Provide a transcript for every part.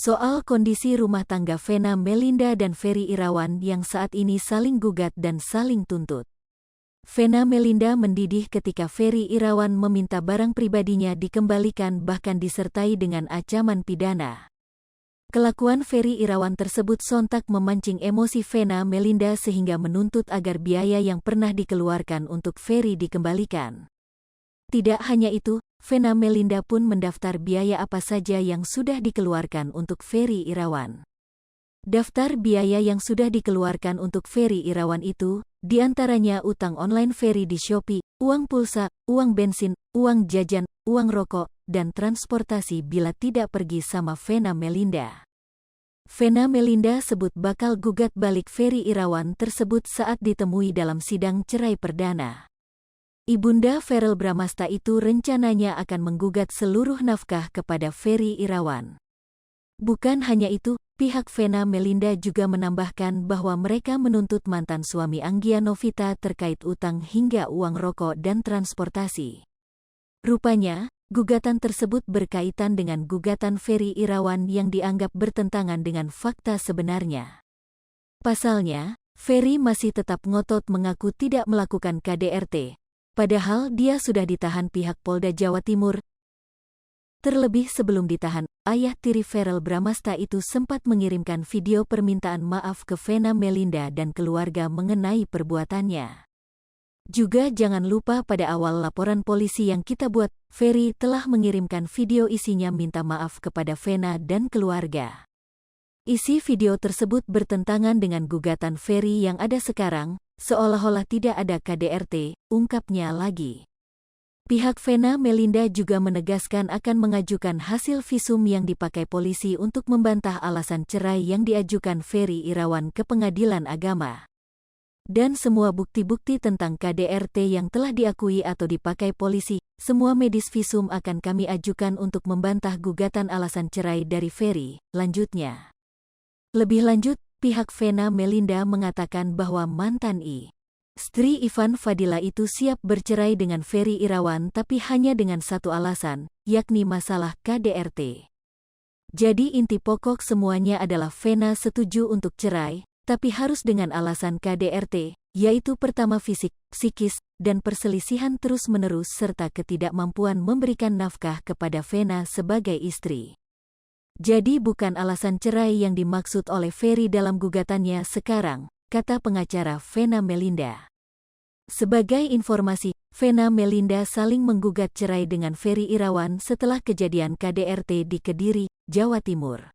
soal kondisi rumah tangga Vena Melinda dan Ferry Irawan yang saat ini saling gugat dan saling tuntut. Vena Melinda mendidih ketika Ferry Irawan meminta barang pribadinya dikembalikan bahkan disertai dengan ancaman pidana. Kelakuan Ferry Irawan tersebut sontak memancing emosi Vena Melinda sehingga menuntut agar biaya yang pernah dikeluarkan untuk Ferry dikembalikan. Tidak hanya itu, Vena Melinda pun mendaftar biaya apa saja yang sudah dikeluarkan untuk Ferry Irawan. Daftar biaya yang sudah dikeluarkan untuk Ferry Irawan itu, diantaranya utang online Ferry di Shopee, uang pulsa, uang bensin, uang jajan, uang rokok, dan transportasi bila tidak pergi sama Vena Melinda. Vena Melinda sebut bakal gugat balik Ferry Irawan tersebut saat ditemui dalam sidang cerai perdana. Ibunda Verrell Bramasta itu rencananya akan menggugat seluruh nafkah kepada Ferry Irawan. Bukan hanya itu, pihak Vena Melinda juga menambahkan bahwa mereka menuntut mantan suami Anggia Novita terkait utang hingga uang rokok dan transportasi. Rupanya, gugatan tersebut berkaitan dengan gugatan Ferry Irawan yang dianggap bertentangan dengan fakta sebenarnya. Pasalnya, Ferry masih tetap ngotot mengaku tidak melakukan KDRT. Padahal dia sudah ditahan pihak Polda Jawa Timur. Terlebih sebelum ditahan, ayah tiri Verrell Bramasta itu sempat mengirimkan video permintaan maaf ke Vena Melinda dan keluarga mengenai perbuatannya. Juga jangan lupa pada awal laporan polisi yang kita buat, Ferry telah mengirimkan video isinya minta maaf kepada Vena dan keluarga. Isi video tersebut bertentangan dengan gugatan Ferry yang ada sekarang, seolah-olah tidak ada KDRT, ungkapnya lagi. Pihak Vena Melinda juga menegaskan akan mengajukan hasil visum yang dipakai polisi untuk membantah alasan cerai yang diajukan Ferry Irawan ke Pengadilan Agama. Dan semua bukti-bukti tentang KDRT yang telah diakui atau dipakai polisi, semua medis visum akan kami ajukan untuk membantah gugatan alasan cerai dari Ferry, lanjutnya. Lebih lanjut, pihak Vena Melinda mengatakan bahwa mantan istri Ivan Fadila itu siap bercerai dengan Ferry Irawan tapi hanya dengan satu alasan, yakni masalah KDRT. Jadi inti pokok semuanya adalah Vena setuju untuk cerai, tapi harus dengan alasan KDRT, yaitu pertama fisik, psikis, dan perselisihan terus-menerus serta ketidakmampuan memberikan nafkah kepada Vena sebagai istri. Jadi bukan alasan cerai yang dimaksud oleh Ferry dalam gugatannya sekarang, kata pengacara Vena Melinda. Sebagai informasi, Vena Melinda saling menggugat cerai dengan Ferry Irawan setelah kejadian KDRT di Kediri, Jawa Timur.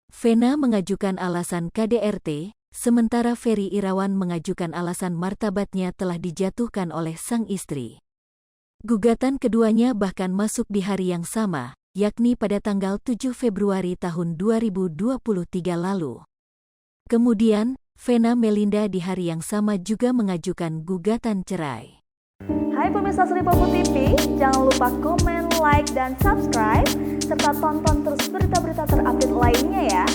Vena mengajukan alasan KDRT, sementara Ferry Irawan mengajukan alasan martabatnya telah dijatuhkan oleh sang istri. Gugatan keduanya bahkan masuk di hari yang sama, yakni pada tanggal 7 Februari tahun 2023 lalu. Kemudian, Vena Melinda di hari yang sama juga mengajukan gugatan cerai. Hai pemirsa Sri Popo TV, jangan lupa komen, like, dan subscribe, serta tonton terus berita-berita terupdate lainnya ya.